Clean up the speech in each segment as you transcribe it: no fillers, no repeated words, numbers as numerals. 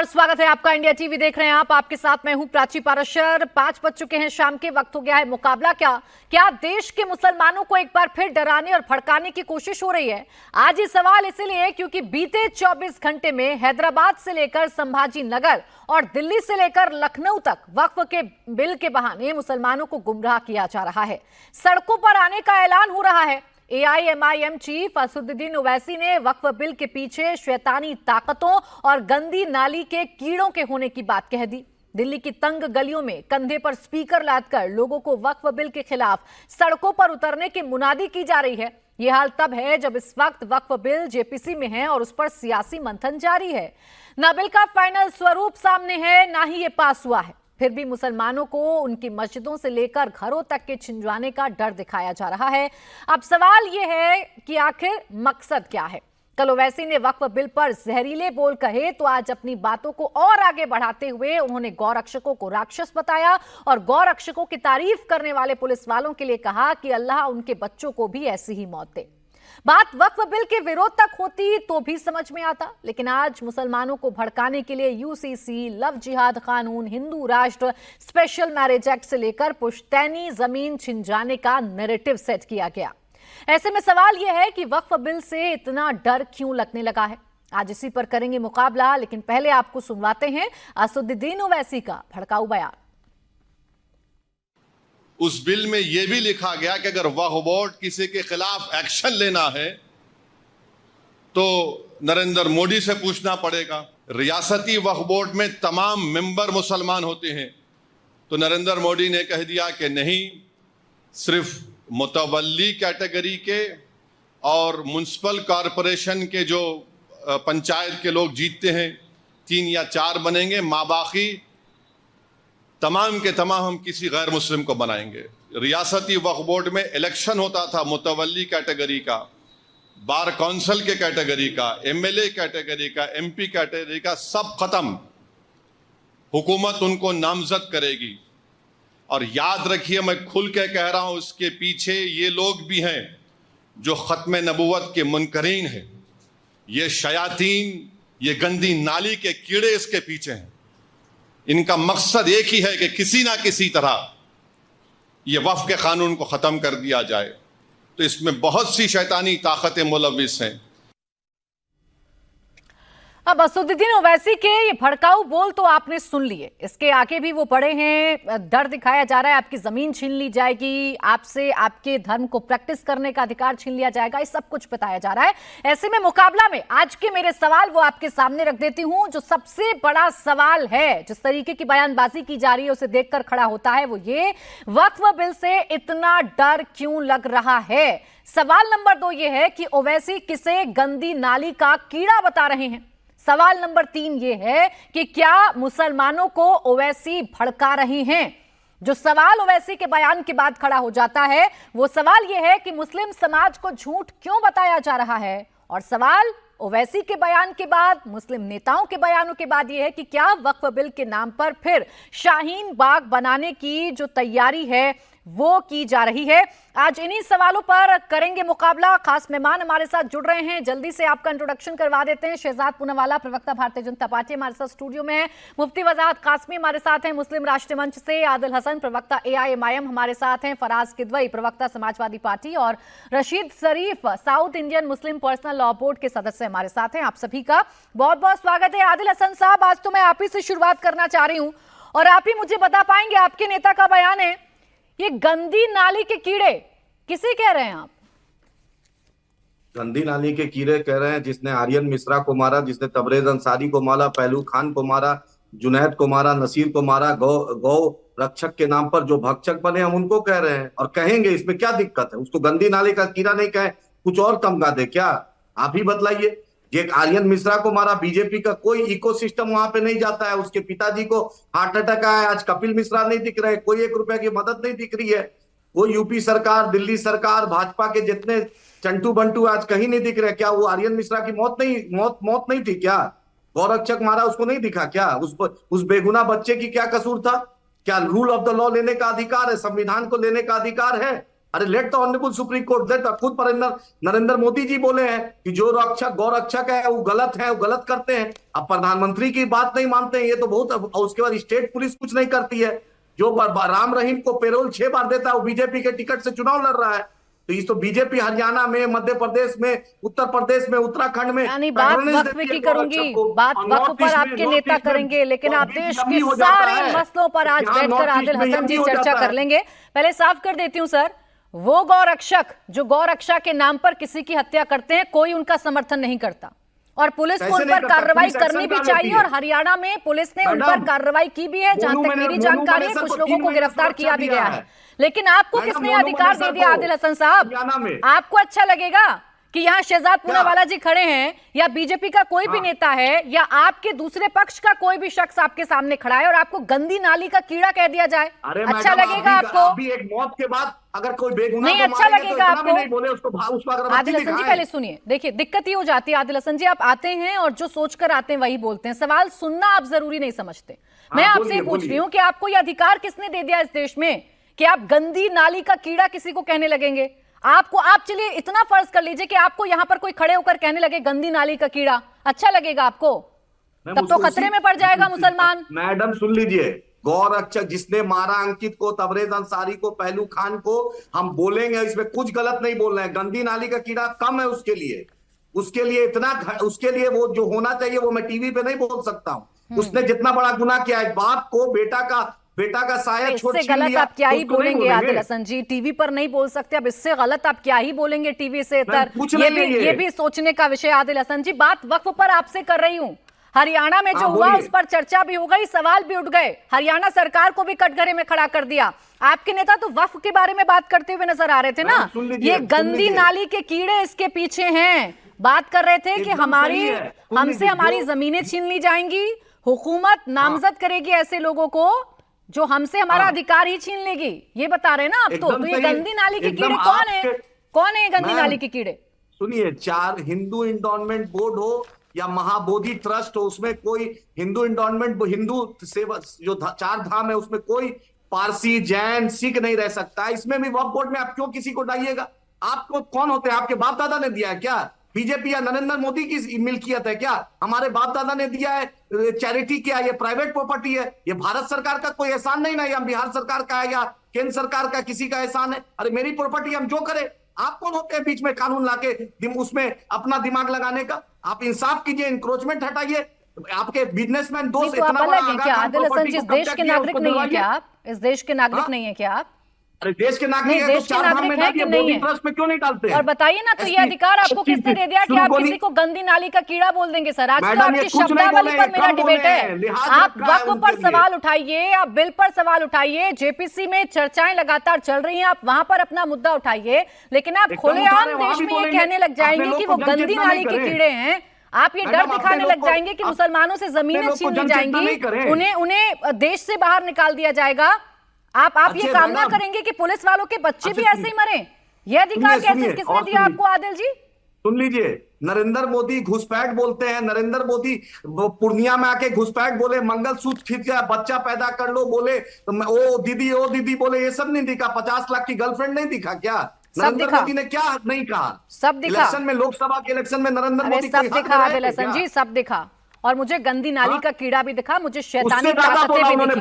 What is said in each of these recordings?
नमस्कार, स्वागत है आपका। इंडिया टीवी देख रहे हैं आप। आपके साथ मैं हूं प्राची पाराशर। 5 बज चुके हैं शाम के। वक्त हो गया है मुकाबला क्या देश के मुसलमानों को एक बार फिर डराने और भड़काने की कोशिश हो रही है? आज ये सवाल इसलिए क्योंकि बीते 24 घंटे में हैदराबाद से लेकर संभाजी नगर और दिल्ली से लेकर लखनऊ तक वक्फ के बिल के बहाने मुसलमानों को गुमराह किया जा रहा है। सड़कों पर आने का ऐलान हो रहा है। AIMIM चीफ असदुद्दीन ओवैसी ने वक्फ बिल के पीछे शैतानी ताकतों और गंदी नाली के कीड़ों के होने की बात कह दी। दिल्ली की तंग गलियों में कंधे पर स्पीकर लादकर लोगों को वक्फ बिल के खिलाफ सड़कों पर उतरने की मुनादी की जा रही है। यह हाल तब है जब इस वक्त वक्फ बिल JPC में है और उस पर सियासी मंथन जारी है। न बिल का फाइनल स्वरूप सामने है, ना ही ये पास हुआ है। फिर भी मुसलमानों को उनकी मस्जिदों से लेकर घरों तक के छिंजवाने का डर दिखाया जा रहा है। अब सवाल यह है कि आखिर मकसद क्या है? कल ओवैसी ने वक्फ बिल पर जहरीले बोल कहे तो आज अपनी बातों को और आगे बढ़ाते हुए उन्होंने गौरक्षकों को राक्षस बताया और गौरक्षकों की तारीफ करने वाले पुलिस वालों के लिए कहा कि अल्लाह उनके बच्चों को भी ऐसी ही मौत दे। बात वक्फ बिल के विरोध तक होती तो भी समझ में आता, लेकिन आज मुसलमानों को भड़काने के लिए UCC, लव जिहाद कानून, हिंदू राष्ट्र, स्पेशल मैरिज एक्ट से लेकर पुश्तैनी जमीन छिन जाने का नैरेटिव सेट किया गया। ऐसे में सवाल यह है कि वक्फ बिल से इतना डर क्यों लगने लगा है? आज इसी पर करेंगे मुकाबला, लेकिन पहले आपको सुनवाते हैं असदुद्दीन ओवैसी का भड़काऊ बयान। उस बिल में यह भी लिखा गया कि अगर वक्फ बोर्ड किसी के खिलाफ एक्शन लेना है तो नरेंद्र मोदी से पूछना पड़ेगा। रियासती वक्फ बोर्ड में तमाम मेंबर मुसलमान होते हैं, तो नरेंद्र मोदी ने कह दिया कि नहीं, सिर्फ मुतवल्ली कैटेगरी के और म्युनिसिपल कॉरपोरेशन के जो पंचायत के लोग जीतते हैं 3 या 4 बनेंगे, बाकी तमाम के तमाम हम किसी गैर मुस्लिम को बनाएंगे। रियासती वक्फ बोर्ड में इलेक्शन होता था मुतवल्ली कैटेगरी का, बार काउंसिल के कैटेगरी का, MLA कैटेगरी का, MP कैटेगरी का, सब खत्म। हुकूमत उनको नामजद करेगी। और याद रखिए, मैं खुल के कह रहा हूं, उसके पीछे ये लोग भी हैं जो खत्म नबुव्वत के मुनकरीन हैं। ये शयातीन, ये गंदी नाली के कीड़े इसके पीछे हैं। इनका मकसद एक ही है कि किसी ना किसी तरह ये वक्फ के कानून को खत्म कर दिया जाए। तो इसमें बहुत सी शैतानी ताकतें मुलविस हैं। अब असदुद्दीन ओवैसी के ये भड़काऊ बोल तो आपने सुन लिए, इसके आगे भी वो पड़े हैं। डर दिखाया जा रहा है आपकी जमीन छीन ली जाएगी, आपसे आपके धर्म को प्रैक्टिस करने का अधिकार छीन लिया जाएगा, ये सब कुछ बताया जा रहा है। ऐसे में मुकाबला में आज के मेरे सवाल वो आपके सामने रख देती हूं। जो सबसे बड़ा सवाल है, जिस तरीके की बयानबाजी की जा रही है उसे देखकर खड़ा होता है, वो ये, वक्फ बिल से इतना डर क्यों लग रहा है? सवाल नंबर 2 ये है कि ओवैसी किसे गंदी नाली का कीड़ा बता रहे हैं। सवाल नंबर 3 ये है कि क्या मुसलमानों को ओवैसी भड़का रहे हैं? जो सवाल ओवैसी के बयान के बाद खड़ा हो जाता है वो सवाल ये है कि मुस्लिम समाज को झूठ क्यों बताया जा रहा है? और सवाल ओवैसी के बयान के बाद, मुस्लिम नेताओं के बयानों के बाद ये है कि क्या वक्फ बिल के नाम पर फिर शाहीन बाग बनाने की जो तैयारी है वो की जा रही है? आज इन्हीं सवालों पर करेंगे मुकाबला। खास मेहमान हमारे साथ जुड़ रहे हैं, जल्दी से आपका इंट्रोडक्शन करवा देते हैं। शहजाद पूनावाला, प्रवक्ता भारतीय जनता पार्टी, हमारे साथ स्टूडियो में है। मुफ्ती वजाहत कासमी हमारे साथ हैं मुस्लिम राष्ट्रीय मंच से। आदिल हसन, प्रवक्ता AIMIM हमारे साथ हैं। फराज किदवई, प्रवक्ता समाजवादी पार्टी, और Rashid Sharif, south Indian Muslim personal law board के सदस्य हमारे साथ हैं। आप सभी का बहुत बहुत स्वागत है। आदिल हसन साहब, आज तो मैं आप ही से शुरुआत करना चाह रही हूं और आप ही मुझे बता पाएंगे, आपके नेता का बयान है, ये गंदी नाली के कीड़े किसे कह रहे हैं आप? गंदी नाली के कीड़े कह रहे हैं जिसने आर्यन मिश्रा को मारा, जिसने तबरेज अंसारी को मारा, पहलू खान को मारा, जुनैद को मारा, नसीर को मारा, गौ रक्षक के नाम पर जो भक्षक बने हम उनको कह रहे हैं और कहेंगे। इसमें क्या दिक्कत है? उसको गंदी नाली का कीड़ा नहीं कहे, कुछ और तमगा दे क्या? आप ही बतलाइए। ये आर्यन मिश्रा को मारा, बीजेपी का कोई इकोसिस्टम वहां पे नहीं जाता है। उसके पिताजी को हार्ट अटैक आया, आज कपिल मिश्रा नहीं दिख रहे, कोई 1 रुपए की मदद नहीं दिख रही है। कोई यूपी सरकार, दिल्ली सरकार, भाजपा के जितने चंटू बंटू आज कहीं नहीं दिख रहे। क्या वो आर्यन मिश्रा की मौत नहीं थी क्या? गौरक्षक मारा, उसको नहीं दिखा क्या? उस बेगुनाह बच्चे की क्या कसूर था? क्या रूल ऑफ द लॉ लेने का अधिकार है, संविधान को लेने का अधिकार है? अरे let the honourable Supreme Court, let खुद नरेंद्र मोदी जी बोले हैं कि जो गौरक्षक है वो गलत करते हैं। अब प्रधानमंत्री की बात नहीं मानते हैं, ये तो बहुत। उसके बाद स्टेट पुलिस कुछ नहीं करती है। जो राम रहीम को पेरोल 6 बार देता है वो बीजेपी के टिकट से चुनाव लड़ रहा है। तो इस तो बीजेपी हरियाणा में, मध्य प्रदेश में, उत्तर प्रदेश में, उत्तराखंड में यानी बात वक्फ की करूंगी, बात वक्फ पर आपके नेता करेंगे, लेकिन आप देश के सारे मसलों पर आज बैठकर आदिल हसन जी चर्चा कर लेंगे। पहले साफ कर देती हूं सर, वो गौरक्षक जो गौरक्षा के नाम पर किसी की हत्या करते हैं, कोई उनका समर्थन नहीं करता और पुलिस को उन पर कार्रवाई करनी भी चाहिए। और हरियाणा में पुलिस ने उन पर कार्रवाई की भी है, जहां तक मेरी जानकारी है कुछ लोगों को गिरफ्तार किया भी गया है। लेकिन आपको किसने अधिकार दे दिया आदिल हसन साहब? आपको अच्छा लगेगा कि यहाँ शहजाद पूनावाला जी खड़े हैं, या बीजेपी का कोई भी नेता है, या आपके दूसरे पक्ष का कोई भी शख्स आपके सामने खड़ा है और आपको गंदी नाली का कीड़ा कह दिया जाए? अच्छा लगेगा आपको? अभी एक मौत के बाद अगर कोई बेगुनाह नहीं अच्छा लगेगा आपको? नहीं बोले उसको आदिल हसन जी पहले सुनिए, देखिए दिक्कत ये हो जाती है आदिल हसन जी, आप आते हैं और जो सोचकर आते हैं वही बोलते हैं, सवाल सुनना आप जरूरी नहीं समझते। मैं आपसे पूछ रही हूँ कि आपको ये अधिकार किसने दे दिया इस देश में कि आप गंदी नाली का कीड़ा किसी को कहने लगेंगे? आपको, आप चलिए इतना फर्ज कर लीजिए कि आपको यहां पर कोई खड़े होकर कहने लगे गंदी नाली का कीड़ा, अच्छा लगेगा आपको? तब तो खतरे में पड़ जाएगा मुसलमान। मैडम सुन लीजिए, गौरक्षक जिसने मारा अंकित को, तबरेज अंसारी को, पहलू खान को, हम बोलेंगे इसमें कुछ गलत नहीं बोल रहे हैं। गंदी नाली का कीड़ा कम है उसके लिए इतना, उसके लिए वो जो होना चाहिए वो मैं टीवी पे नहीं बोल सकता हूँ। उसने जितना बड़ा गुनाह किया है, बाप को बेटा का साया छोड़ इससे गलत आप क्या ही बोलेंगे आदिल हसन जी? टीवी पर नहीं बोल सकते, अब इससे गलत आप क्या ही बोलेंगे टीवी से? ये भी सोचने का विषय आदिल हसन जी। बात वक्फ पर आपसे कर रही हूँ। हरियाणा में जो हुआ उस पर चर्चा भी हो गई, सवाल भी उठ गए, हरियाणा सरकार को भी कटघरे में खड़ा कर दिया। आपके नेता तो वक्फ के बारे में बात करते हुए नजर आ रहे थे ना, ये गंदी नाली के कीड़े इसके पीछे हैं। बात कर रहे थे कि हमसे हमारी जमीनें छीन ली जाएंगी, हुकूमत नामजद करेगी ऐसे लोगों को जो हमसे हमारा अधिकार ही छीन लेगी, ये बता रहे हैं ना आप। तो ये गंदी नाली के कीड़े कौन है ये गंदी नाली के कीड़े? सुनिए, 4 हिंदू इंडोनमेंट बोर्ड हो या महाबोधि ट्रस्ट हो, उसमें कोई हिंदू इंडोनमेंट, हिंदू सेवा जो 4 धाम है उसमें कोई पारसी, जैन, सिख नहीं रह सकता। इसमें भी वक्फ बोर्ड में आप क्यों किसी को डालिएगा? आपको कौन होते हैं? आपके बाप दादा ने दिया है क्या? बीजेपी या नरेंद्र मोदी की मिल्कियत है क्या? हमारे बाप दादा ने दिया है चैरिटी क्या? ये प्राइवेट प्रॉपर्टी है, ये भारत सरकार का कोई एहसान नहीं ना, या बिहार सरकार का है या केंद्र सरकार का किसी का एहसान है? अरे मेरी प्रॉपर्टी, हम जो करें। आप कौन होते हैं बीच में कानून लाके उसमें अपना दिमाग लगाने का? आप इंसाफ कीजिए, इंक्रोचमेंट हटाइए। आपके बिजनेसमैन दोस्त इतना बड़ा आदिल हसन जी, इस देश के नागरिक नहीं है क्या आप? इस देश के नागरिक नहीं है क्या आप? अरे देश के नागरिक है, देश के नागरिक है कि नहीं है? ट्रस्ट में क्यों नहीं डालते हैं? और बताइए ना, तो ये अधिकार आपको किसने दे दिया कि आप किसी को गंदी नाली का कीड़ा बोल देंगे? सर आज तो आपकी शब्दावली पर मेरा डिबेट है। आप वक्फ पर सवाल उठाइए, आप बिल पर सवाल उठाइए, जेपीसी में चर्चाएं लगातार चल रही हैं, आप वहां पर अपना मुद्दा उठाइए। लेकिन आप खुलेआम देश में ये कहने लग जाएंगे कि वो गंदी नाली के कीड़े हैं, आप ये डर दिखाने लग जाएंगे कि मुसलमानों से जमीनें छीन ली जाएंगी, उन्हें देश से बाहर निकाल दिया जाएगा। आप ये कामना करेंगे कि पुलिस वालों के बच्चे भी ऐसे ही मरे? ये अधिकार किसने दिया आपको आदिल जी? सुन लीजिए, नरेंद्र मोदी घुसपैठ बोलते हैं। नरेंद्र मोदी पूर्णिया में आके घुसपैठ बोले, मंगलसूत्र खींच गया, बच्चा पैदा कर लो बोले, तो ओ दीदी बोले, ये सब नहीं दिखा? 50 लाख की गर्लफ्रेंड नहीं दिखा क्या? नरेंद्र मोदी ने क्या नहीं कहा? सब दिखा। इलेक्शन में, लोकसभा के इलेक्शन में नरेंद्र मोदी सब दिखा आदिल हसन जी, सब दिखा। और मुझे गंदी नाली का कीड़ा भी दिखा, मुझे शैतानी ताकतें भी दिखी,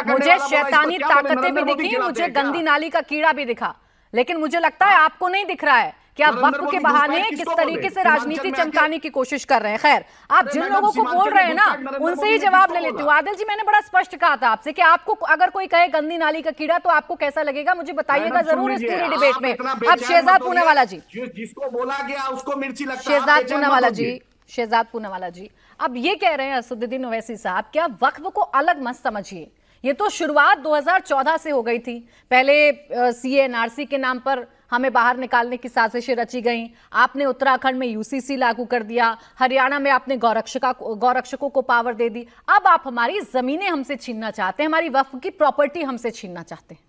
मुझे शैतानी ताकतें भी दिखी, मुझे गंदी नाली का कीड़ा भी दिखा। लेकिन मुझे लगता है आपको नहीं दिख रहा है कि आप वक्फ के बहाने किस तरीके से राजनीति चमकाने की कोशिश कर रहे हैं। खैर, आप जिन लोगों को बोल रहे हैं ना, उनसे ही जवाब ले लेती हूँ। आदिल जी, मैंने बड़ा स्पष्ट कहा था आपसे कि आपको अगर कोई कहे गंदी नाली का कीड़ा तो आपको कैसा लगेगा, मुझे बताइएगा जरूर इस पूरे डिबेट में। अब शहजाद पूनावाला जी, जिसको बोला गया उसको मिर्ची लगता है। शहजाद पूनावाला जी, अब ये कह रहे हैं असदुद्दीन ओवैसी साहब, क्या वक्फ को अलग मत समझिए। ये तो शुरुआत 2014 से हो गई थी। पहले सीएनआरसी के नाम पर हमें बाहर निकालने की साजिशें रची गईं। आपने उत्तराखंड में यूसीसी लागू कर दिया, हरियाणा में आपने गौरक्षकों को पावर दे दी। अब आप हमारी जमीनें हमसे छीनना चाहते हैं, हमारी वक्फ की प्रॉपर्टी हमसे छीनना चाहते हैं।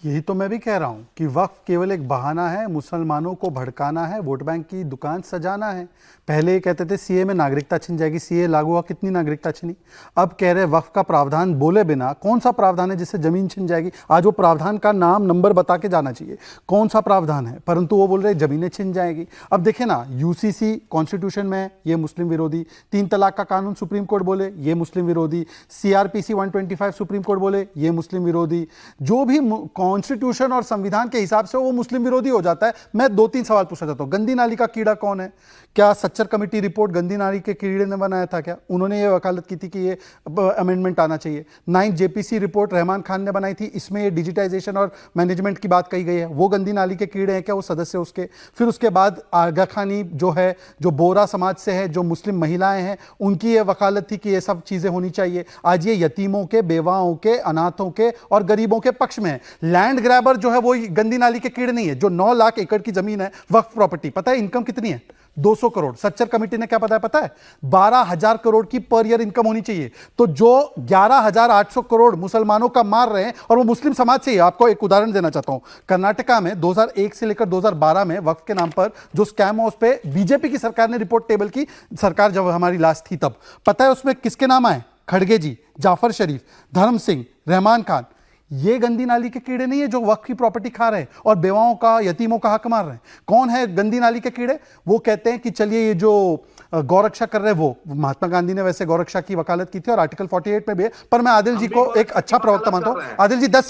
यही तो मैं भी कह रहा हूं कि वक्फ केवल एक बहाना है, मुसलमानों को भड़काना है, वोट बैंक की दुकान सजाना है। पहले ये कहते थे सीए में नागरिकता छिन जाएगी, सीए लागू हुआ, कितनी नागरिकता छिनी। अब कह रहे वक्फ का प्रावधान बोले बिना, कौन सा प्रावधान है जिससे जमीन छिन जाएगी? आज वो प्रावधान का नाम नंबर बता के जाना चाहिए कौन सा प्रावधान है, परंतु वो बोल रहे जमीनें छिन जाएगी। अब देखे ना, यूसीसी कॉन्स्टिट्यूशन में ये मुस्लिम विरोधी, 3 तलाक का कानून सुप्रीम कोर्ट बोले ये मुस्लिम विरोधी, सीआरपीसी 125 सुप्रीम कोर्ट बोले ये मुस्लिम विरोधी। जो भी कॉन्स्टिट्यूशन और संविधान के हिसाब से वो मुस्लिम विरोधी हो जाता है। मैं 2-3 सवाल पूछना चाहता हूं। गंदी नाली का कीड़ा कौन है? क्या सच्चर कमेटी रिपोर्ट गंदी नाली के कीड़े ने बनाया था? क्या उन्होंने ये वकालत की थी कि ये अमेंडमेंट आना चाहिए? 9 जेपीसी रिपोर्ट रहमान खान ने बनाई थी, इसमें ये डिजिटाइजेशन और मैनेजमेंट की बात कही गई है। वो गंदी नाली के कीड़े हैं क्या? वो सदस्य उसके। फिर उसके बाद आगा खानी जो है, जो बोरा समाज से है, जो मुस्लिम महिलाएं हैं, उनकी ये वकालत थी कि ये सब चीजें होनी चाहिए। आज ये यतीमों के, बेवाओं के, अनाथों के और गरीबों के पक्ष में है। लैंड ग्रैबर जो है वो गंदी नाली के कीड़े नहीं है। जो 9 लाख एकड़ की जमीन है वक्फ प्रॉपर्टी, पता है इनकम कितनी है? 200 करोड़। सच्चर कमेटी ने क्या पता है 12,000 करोड़ की पर ईयर इनकम होनी चाहिए। तो जो 11,800 करोड़ मुसलमानों का मार रहे हैं, और वो मुस्लिम समाज से ही। आपको एक उदाहरण देना चाहता हूं। कर्नाटका में 2001 से लेकर 2012 में वक्फ के नाम पर जो स्कैम है, उस पर बीजेपी की सरकार ने रिपोर्ट टेबल की। सरकार जब हमारी लास्ट थी तब, पता है उसमें किसके नाम आए? खड़गे जी, जाफर शरीफ, धर्म सिंह, रहमान खान। ये गंदी नाली के कीड़े नहीं है जो वक्फ की प्रॉपर्टी खा रहे हैं और बेवाओं का, यतीमों का हक मार रहे हैं। कौन है गंदी नाली के कीड़े? वो कहते हैं कि चलिए ये जो गौरक्षा कर रहे हैं, वो महात्मा गांधी ने वैसे गौरक्षा की वकालत की थी और आर्टिकल 48 में भी है। पर मैं आदिल जी को एक अच्छा प्रवक्ता मानता हूं। आदिल जी 10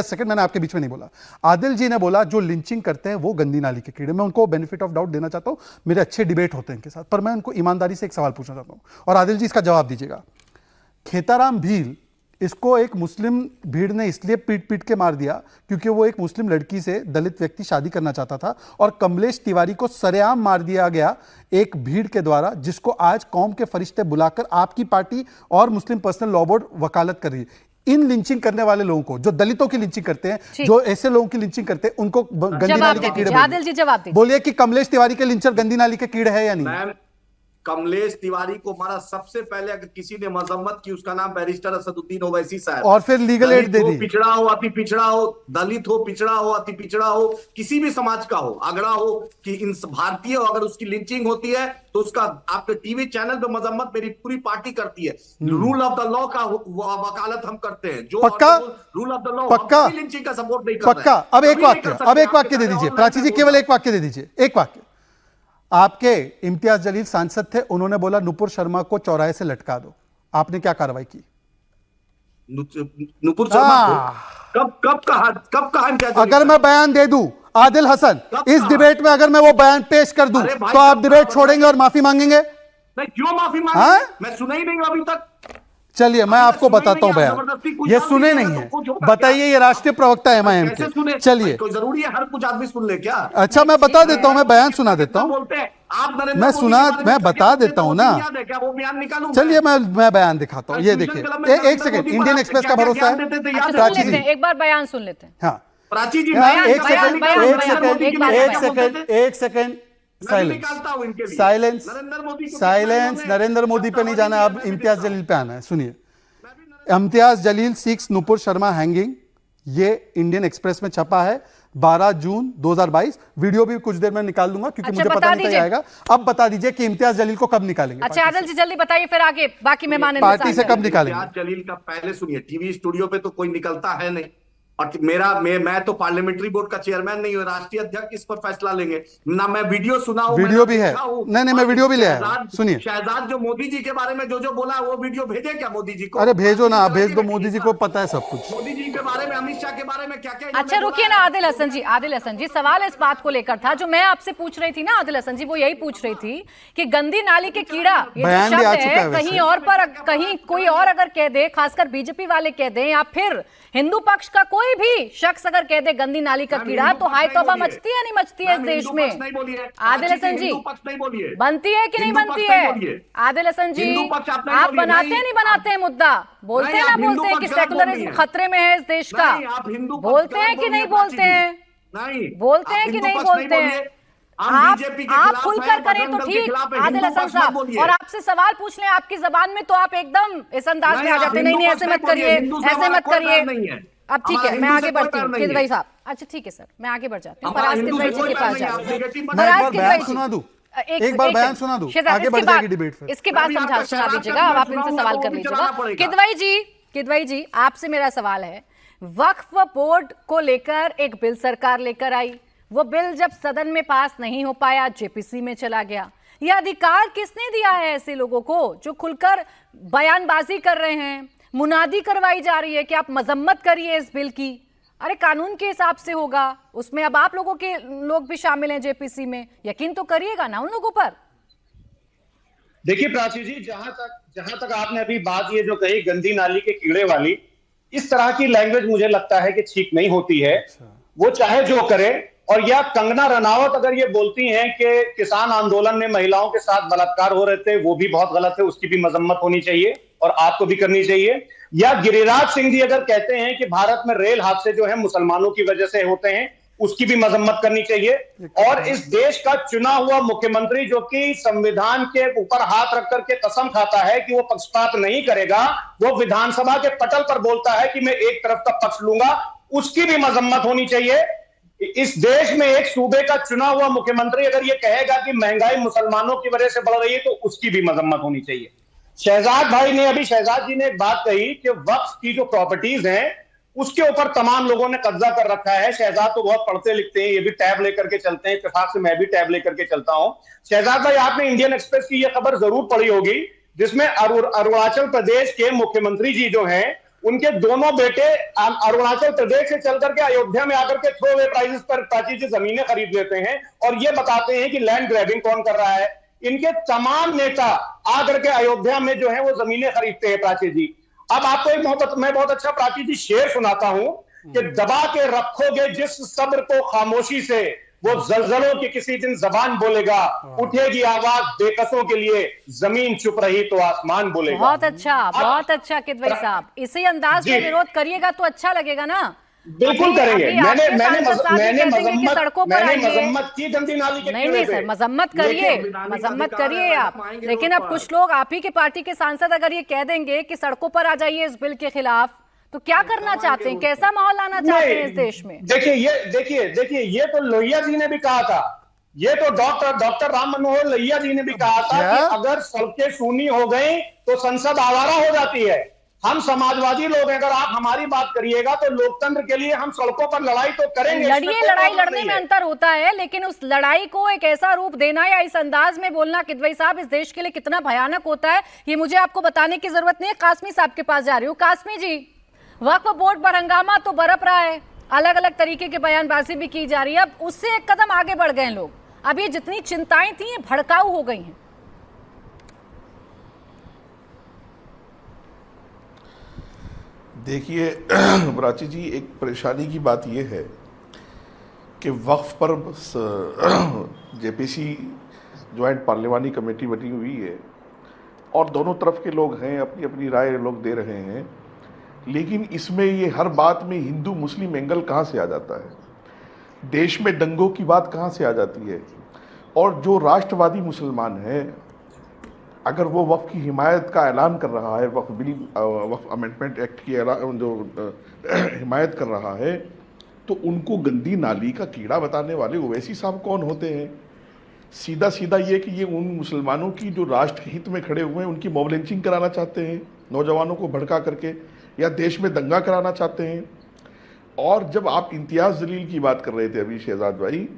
सेकंड, मैंने आपके बीच में नहीं बोला। आदिल जी ने बोला जो लिंचिंग करते हैं वो गंदी नाली के कीड़े। मैं उनको बेनिफिट ऑफ डाउट देना चाहता हूं, मेरे अच्छे डिबेट होते हैं इनके साथ। पर मैं उनको ईमानदारी से एक सवाल पूछना चाहता हूं और आदिल जी इसका जवाब दीजिएगा। खेताराम भील, इसको एक मुस्लिम भीड़ ने इसलिए पीट के मार दिया क्योंकि वो एक मुस्लिम लड़की से दलित व्यक्ति शादी करना चाहता था, और कमलेश तिवारी को सरेआम मार दिया गया एक भीड़ के द्वारा, जिसको आज कौम के फरिश्ते बुलाकर आपकी पार्टी और मुस्लिम पर्सनल लॉ बोर्ड वकालत कर रही है। इन लिंचिंग करने वाले लोगों को, जो दलितों की लिंचिंग करते हैं, जो ऐसे लोगों की लिंचिंग करते हैं, उनको गंदी नाली के कीड़े आदिल जी जवाब दीजिए। बोलिए कि कमलेश तिवारी के लिंचर गंदी नाली के कीड़े है या नहीं? कमलेश तिवारी को मारा सबसे पहले अगर किसी ने मजम्मत की, उसका नाम बैरिस्टर असदुद्दीन ओवैसी साहब। और फिर लीगल एड दे दी। पिछड़ा हो, अति पिछड़ा हो, दलित हो, पिछड़ा हो, अति पिछड़ा हो, किसी भी समाज का हो, अगड़ा हो, कि इन भारतीय हो, अगर उसकी लिंचिंग होती है तो उसका आपके टीवी चैनल पे मजम्मत मेरी पूरी पार्टी करती है। रूल ऑफ द लॉ का वकालत हम करते हैं। जो पक्का रूल ऑफ द लॉ, पक्का लिंचिंग का सपोर्ट नहीं कर पक्का। अब एक वाक्य दे दीजिए प्राची जी, केवल एक वाक्य दे दीजिए, एक वाक्य। आपके इम्तियाज जलील सांसद थे, उन्होंने बोला नुपुर शर्मा को चौराहे से लटका दो। आपने क्या कार्रवाई की? नुपुर शर्मा को कब कहा? अगर मैं बयान दे दूं, आदिल हसन, इस डिबेट में अगर मैं वो बयान पेश कर दूं, तो आप डिबेट छोड़ेंगे और माफी मांगेंगे? नहीं, क्यों माफी मांगेंगे? मैं सुना ही नहीं अभी तक। चलिए मैं आपको बताता हूं बयान। ये सुने नहीं है, बताइए। ये राष्ट्रीय प्रवक्ता है MIM के। चलिए, कोई जरूरी है हर कुछ आदमी सुन ले क्या? अच्छा मैं बता देता हूं, मैं बयान सुना देता हूं। मैं बता देता हूं ना। चलिए मैं बयान दिखाता हूं। ये देखिए, एक सेकंड, इंडियन एक्सप्रेस का भरोसा है। प्राची जी एक बार बयान सुन लेते हैं। हाँ, प्राची जी, एक सेकंड साइलेंस। नरेंद्र मोदी पे नहीं जाना, अब इम्तियाज जलील पे आना है। सुनिए, इम्तियाज जलील सीक्स नुपुर शर्मा हैंगिंग, ये इंडियन एक्सप्रेस में छपा है 12 जून 2022। वीडियो भी कुछ देर में निकाल दूंगा क्योंकि मुझे पता नहीं आएगा। अब बता दीजिए कि इम्तियाज जलील को कब निकालेंगे? अच्छा आदिल जी जल्दी बताइए, फिर आगे बाकी मेहमान पार्टी से कब निकालेंगे? इम्तियाज जलील का पहले सुनिए, टीवी स्टूडियो पे तो कोई निकलता है नहीं, और मैं तो पार्लियामेंट्री बोर्ड का चेयरमैन नहीं हूँ, राष्ट्रीय अध्यक्ष इस पर फैसला लेंगे ना। मैं वीडियो सुना हूं, वीडियो भी है। नहीं, मैं वीडियो भी ले आया। सुनिए, शहजाद जो मोदी जी के बारे में जो बोला, वो वीडियो भेजे क्या मोदी जी को? अरे भेजो ना, भेज दो, मोदी जी को पता है सब कुछ। मोदी जी के बारे में, अमित शाह के बारे में क्या क्या। अच्छा रुकिए ना आदिल हसन जी, सवाल इस बात को लेकर था जो मैं आपसे पूछ रही थी ना। आदिल हसन जी वो यही पूछ रही थी कि गंदी नाली के कीड़ा, ये जो शब्द है, कहीं और पर, कहीं कोई और अगर कह दे, खासकर बीजेपी वाले कह दे, या फिर हिंदू पक्ष का कोई भी शख्स अगर कह दे गंदी नाली का कीड़ा, तो हाय तौबा मचती है नहीं मचती है इस देश में? आदिल हसन जी, बनती है कि नहीं बनती है? आदिल हसन जी, आप बनाते हैं नहीं बनाते हैं मुद्दा? बोलते हैं ना, बोलते हैं कि सेकुलरिज्म खतरे में है इस देश का? बोलते हैं कि नहीं बोलते हैं? बोलते हैं कि नहीं बोलते हैं? आप खुलकर करें तो ठीक आदिल हसन साहब, और आपसे सवाल पूछ लें आपकी जबान में तो आप एकदम इस अंदाज में आ जाते, नहीं ऐसे मत करिए, ऐसे मत करिए। अब ठीक है, मैं आगे बढ़ती हूँ किदवई साहब। अच्छा ठीक है सर, मैं आगे बढ़ जाती हूँ, फराज किदवई जी के पास जाती हूँ। फराज किदवई जी, सुना दूं, एक बार बयान सुना दूं, आगे बढ़ जाएगी डिबेट फिर। इसके बाद सुना दीजिएगा, अब आप इनसे सवाल कर लीजिएगा। किदवई जी आपसे मेरा सवाल है, वक्फ बोर्ड को लेकर एक बिल सरकार लेकर आई, वो बिल जब सदन में पास नहीं हो पाया, जेपीसी में चला गया। यह अधिकार किसने दिया है ऐसे लोगों को जो खुलकर बयानबाजी कर रहे हैं? मुनादी करवाई जा रही है कि आप मजम्मत करिए इस बिल की। अरे कानून के हिसाब से होगा, उसमें अब आप लोगों के लोग भी शामिल हैं जेपीसी में, यकीन तो करिएगा ना उन लोगों पर। देखिए प्राची जी, जहां तक आपने अभी बात ये जो कही गंदी नाली के कीड़े वाली, इस तरह की लैंग्वेज मुझे लगता है कि ठीक नहीं होती है। वो चाहे जो करे, और या कंगना रनावत अगर ये बोलती हैं कि किसान आंदोलन में महिलाओं के साथ बलात्कार हो रहे थे, वो भी बहुत गलत है, उसकी भी मजम्मत होनी चाहिए और आपको भी करनी चाहिए। या गिरिराज सिंह जी अगर कहते हैं कि भारत में रेल हादसे जो है मुसलमानों की वजह से होते हैं, उसकी भी मजम्मत करनी चाहिए। और इस देश का चुना हुआ मुख्यमंत्री जो कि संविधान के ऊपर हाथ रख करके कसम खाता है कि वो पक्षपात नहीं करेगा, वो विधानसभा के पटल पर बोलता है कि मैं एक तरफ का पक्ष लूंगा, उसकी भी मजम्मत होनी चाहिए। इस देश में एक सूबे का चुना हुआ मुख्यमंत्री अगर ये कहेगा कि महंगाई मुसलमानों की वजह से बढ़ रही है, तो उसकी भी मजम्मत होनी चाहिए। शहजाद जी ने एक बात कही कि वक्फ की जो प्रॉपर्टीज हैं उसके ऊपर तमाम लोगों ने कब्जा कर रखा है। शहजाद तो बहुत पढ़ते लिखते हैं, ये भी टैब लेकर के चलते हैं, इत्तेफाक से मैं भी टैब लेकर के चलता हूं। शहजाद भाई, आपने इंडियन एक्सप्रेस की ये खबर जरूर पढ़ी होगी जिसमें अरुणाचल प्रदेश के मुख्यमंत्री जी जो हैं, उनके दोनों बेटे अरुणाचल प्रदेश से चल करके अयोध्या में आकर के थ्रो अवे प्राइसेस पर प्राची जी जमीनें खरीद लेते हैं और ये बताते हैं कि लैंड ग्रैबिंग कौन कर रहा है। इनके तमाम नेता आकर के अयोध्या में जो है वो जमीनें खरीदते हैं प्राची जी। अब आपको एक मैं बहुत अच्छा प्राची जी शेर सुनाता हूं कि दबा के रखोगे जिस सब्र को खामोशी से, वो जलजलों की किसी दिन जबान बोलेगा, उठेगी आवाज बेकसों के लिए, जमीन चुप रही तो आसमान बोलेगा। बहुत अच्छा किदवई साहब, इसी अंदाज में विरोध करिएगा तो अच्छा लगेगा ना। बिल्कुल करेंगे। मैंने मजम्मत की गंदी नाली के नहीं सर, मजम्मत करिए आप, लेकिन अब कुछ लोग आप ही की पार्टी के सांसद अगर ये कह देंगे कि सड़कों पर आ जाइए इस बिल के खिलाफ, तो क्या करना चाहते हैं, कैसा माहौल लाना चाहते हैं इस देश में? देखिए ये तो लोहिया जी ने भी कहा था, ये तो डॉक्टर राम मनोहर लोहिया जी ने भी कहा था कि अगर सड़कें सूनी हो गई तो संसद आवारा हो जाती है। हम समाजवादी लोग हैं, अगर आप हमारी बात करिएगा तो लोकतंत्र के लिए हम सड़कों पर लड़ाई तो करेंगे। लड़ाई लड़ने में अंतर होता है, लेकिन उस लड़ाई को एक ऐसा रूप देना या इस अंदाज में बोलना किदवई साहब इस देश के लिए कितना भयानक होता है, ये मुझे आपको बताने की जरूरत नहीं है। कासमी साहब के पास जा रही हूँ। कासमी जी, वक्फ बोर्ड पर हंगामा तो बरप रहा है, अलग अलग तरीके की बयानबाजी भी की जा रही है, अब उससे एक कदम आगे बढ़ गए लोग, अब ये जितनी चिंताएं थी ये भड़काऊ हो गई हैं। देखिए प्राची जी, एक परेशानी की बात यह है कि वक्फ पर जेपीसी ज्वाइंट पार्लिमानी कमेटी बनी हुई है और दोनों तरफ के लोग हैं, अपनी अपनी राय लोग दे रहे हैं, लेकिन इसमें ये हर बात में हिंदू मुस्लिम एंगल कहाँ से आ जाता है, देश में दंगों की बात कहाँ से आ जाती है। और जो राष्ट्रवादी मुसलमान है, अगर वो वक्फ की हिमायत का ऐलान कर रहा है, वक्फ अमेंडमेंट एक्ट की जो हिमायत कर रहा है, तो उनको गंदी नाली का कीड़ा बताने वाले ओवैसी साहब कौन होते हैं? सीधा सीधा ये कि ये उन मुसलमानों की जो राष्ट्र हित में खड़े हुए हैं उनकी मॉब लिंचिंग कराना चाहते हैं, नौजवानों को भड़का करके, या देश में दंगा कराना चाहते हैं। और जब आप इम्तियाज़ जलील की बात कर रहे थे अभी शहजाद भाई,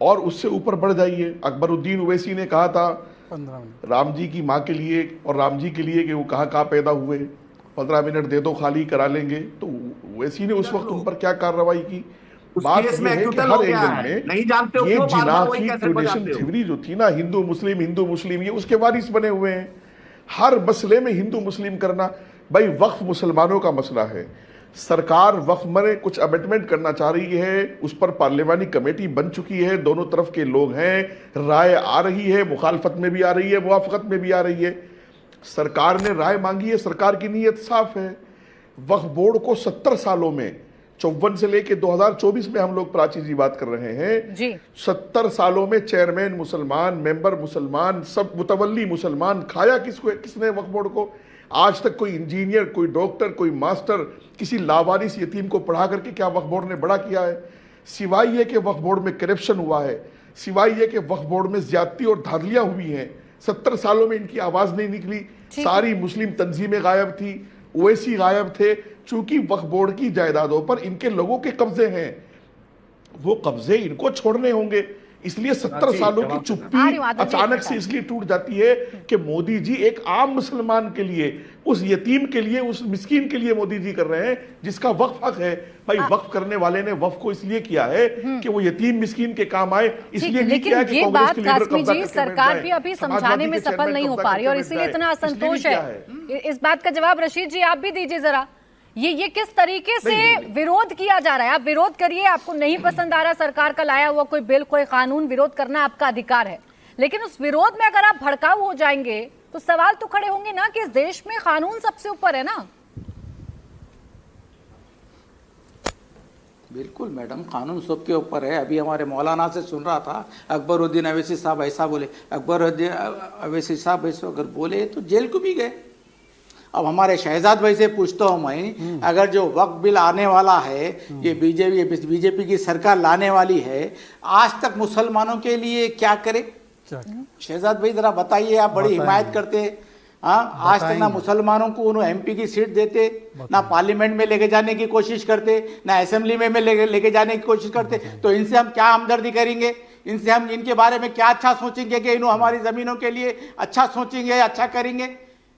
और उससे ऊपर बढ़ जाइए, अकबरुद्दीन ओवैसी ने कहा था राम जी की माँ के लिए और राम जी के लिए कि वो कहाँ पैदा हुए, 15 मिनट दे दो खाली करा लेंगे, तो ओवैसी ने उस वक्त उन पर क्या कार्रवाई की। बात यह है कि हर एंगल में नहीं जानते ये जिना की ट्रेडिशन थ्योरी जो थी ना, हिंदू मुस्लिम, ये उसके वारिस बने हुए हैं। हर मसले में हिंदू मुस्लिम करना, भाई वक्फ मुसलमानों का मसला है, सरकार वक्फ में कुछ अमेंडमेंट करना चाह रही है, उस पर पार्लियामानी कमेटी बन चुकी है, दोनों तरफ के लोग हैं, राय आ रही है, मुखालफत में भी आ रही है, मुवाफकत में भी आ रही है। सरकार ने राय मांगी है, सरकार की नीयत साफ है। वक्फ बोर्ड को 70 सालों में, 54 से लेके 2024 में हम लोग प्राची जी बात कर रहे हैं जी, 70 सालों में चेयरमैन मुसलमान, मेंबर मुसलमान, सब मुतवल्ली मुसलमान, खाया किसने वक्फ बोर्ड को? आज तक कोई इंजीनियर, कोई डॉक्टर, कोई मास्टर किसी लावारिस यतीम को पढ़ा करके क्या वक्फ बोर्ड ने बड़ा किया है? सिवाय ये कि वक्फ बोर्ड में करप्शन हुआ है, सिवाय ये कि वक्फ बोर्ड में ज्यादती और धांधलियां हुई हैं, 70 सालों में इनकी आवाज नहीं निकली। सारी मुस्लिम तंजीमें गायब थी, ओवैसी गायब थे। चूंकि वक्फ बोर्ड की जायदादों पर इनके लोगों के कब्जे हैं, वो कब्जे इनको छोड़ने होंगे। इसलिए 70 सालों की चुप्पी अचानक से इसलिए टूट जाती है कि मोदी जी एक आम मुसलमान के लिए, उस यतीम के लिए, उस मिस्कीन के लिए मोदी जी कर रहे हैं जिसका वक्फ हक है। भाई वक्फ करने वाले ने वक्फ को इसलिए किया है कि वो यतीम मिस्कीन के काम आए, इसलिए नहीं किया कि ये कांग्रेस बात के लीडर कासमी कब्जा जी करके सरकार बैठ भी जाए, अभी समाजवादी समझाने में के सफल चेयरमैन नहीं हो कब्जा पा रही और करके इसीलिए बैठ इतना जाए। असंतोष इसलिए है। इस बात का जवाब रशीद जी आप भी दीजिए जरा। ये किस तरीके से विरोध किया जा रहा है? आप विरोध करिए, आपको नहीं पसंद आ रहा सरकार का लाया हुआ कोई बिल, कोई कानून, विरोध करना आपका अधिकार है, लेकिन उस विरोध में अगर आप भड़काऊ हो जाएंगे तो सवाल तो खड़े होंगे ना कि इस देश में कानून सबसे ऊपर है ना। बिल्कुल मैडम, कानून सबके ऊपर है। अभी हमारे मौलाना से सुन रहा था, अकबरुद्दीन अवैसी साहब ऐसा बोले, अकबरुद्दीन अवैसी साहब ऐसा अगर बोले तो जेल को भी गए। अब हमारे शहजाद भाई से पूछता हूँ मैं, अगर जो वक्त बिल आने वाला है, ये बीजेपी की सरकार लाने वाली है, आज तक मुसलमानों के लिए क्या करे? शहजाद भाई जरा बताइए, आप बड़ी हिमायत करते। हाँ, आज तक ना मुसलमानों को उन्होंने एमपी की सीट देते, ना पार्लियामेंट में लेके जाने की कोशिश करते, ना असेंबली में लेके जाने की कोशिश करते। तो इनसे हम क्या हमदर्दी करेंगे? इनसे हम इनके बारे में क्या अच्छा सोचेंगे कि इन्होंने हमारी जमीनों के लिए अच्छा सोचेंगे, अच्छा करेंगे?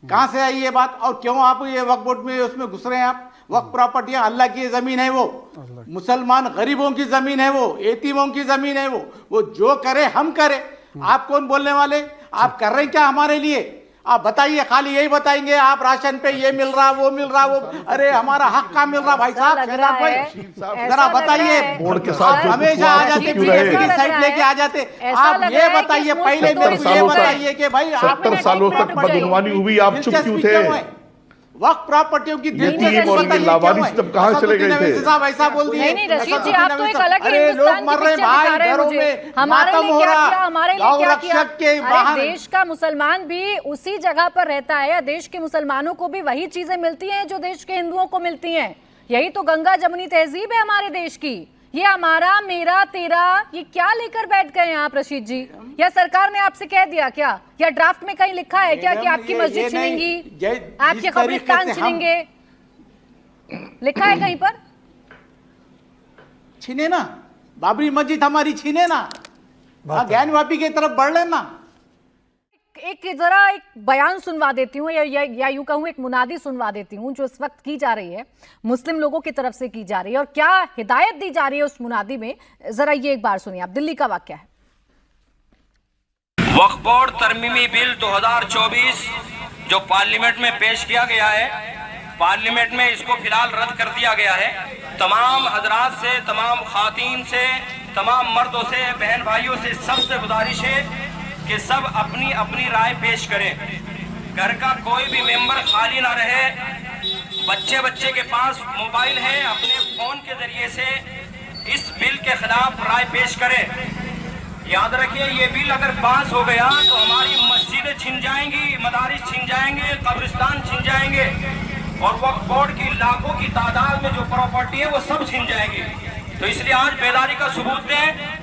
कहाँ से आई ये बात? और क्यों आप ये वक्फ बोर्ड में उसमें घुस रहे हैं? आप वक्फ प्रॉपर्टियां अल्लाह की जमीन है, वो मुसलमान गरीबों की जमीन है, वो यतीमों की जमीन है, वो जो करे हम करें। आप कौन बोलने वाले? आप कर रहे हैं क्या हमारे लिए? आप बताइए, खाली यही बताएंगे आप राशन पे ये मिल रहा, वो मिल रहा, वो अरे हमारा हक का मिल रहा। भाई साहब, जरा बताइए, बोर्ड के साथ हमेशा आ जाते बीजेपी की साइड लेके आ जाते। आप ये बताइए, पहले मेरे को ये बताइए कि भाई 70 सालों तक बदगुमानी हुई, आप चुप क्यों थे? वक्त प्रॉपर्टियों की यतीम और इनके लावारिस तब कहाँ चले गए थे? साहब ऐसा बोल दिए। नहीं रशीद जी, आप तो एक अलग ही अरे लोग हिंदुस्तान मर की रहे पिक्चर भाई, दिखा रहे हैं घरों मुझे। में हमारे मातम लिए हो क्या रहा, किया, हमारे लिए गौ क्या किया? रक्षक के अरे वाहन। देश का मुसलमान भी उसी जगह पर रहता है, या देश के मुसलमानों को भी वही चीजें मिलती हैं जो देश के हिंदुओं को मिलती हैं। यही तो गंगा जमुनी तहजीब है हमारे देश की। ये हमारा, मेरा, तेरा, ये क्या लेकर बैठ गए हैं आप रशीद जी? या सरकार ने आपसे कह दिया क्या, या ड्राफ्ट में कहीं लिखा है क्या कि आपकी मस्जिद छीनेंगी, आपके कब्रिस्तान छीनेंगे? लिखा है कहीं पर? छीने ना, बाबरी मस्जिद हमारी छीने ना, ज्ञानवापी की तरफ बढ़ लेना। एक जरा एक बयान सुनवा देती हूँ, या यूं कहूँ एक मुनादी सुनवा देती हूँ जो इस वक्त की जा रही है, मुस्लिम लोगों की तरफ से की जा रही है, और क्या हिदायत दी जा रही है उस मुनादी में। जरा ये एक बार सुनिए आप, दिल्ली का वाकया है। वक्फ बोर्ड तरमीमी बिल 2024 जो पार्लियामेंट में पेश किया गया है, पार्लियामेंट में इसको फिलहाल रद्द कर दिया गया है। तमाम हजरात से, तमाम खातीन से, तमाम मर्दों से, बहन भाइयों से सबसे गुजारिश है कि सब अपनी अपनी राय पेश करें। घर का कोई भी मेंबर खाली ना रहे। बच्चे के पास मोबाइल है, अपने फोन के जरिए से इस बिल के खिलाफ राय पेश करें। याद रखिए, ये बिल अगर पास हो गया तो हमारी मस्जिदें छिन जाएंगी, मदारिस छिन जाएंगे, कब्रिस्तान छिन जाएंगे, और वक्फ बोर्ड की लाखों की तादाद में जो प्रॉपर्टी है वो सब छिन जाएगी। तो इसलिए आज बेदारी का सबूत दें।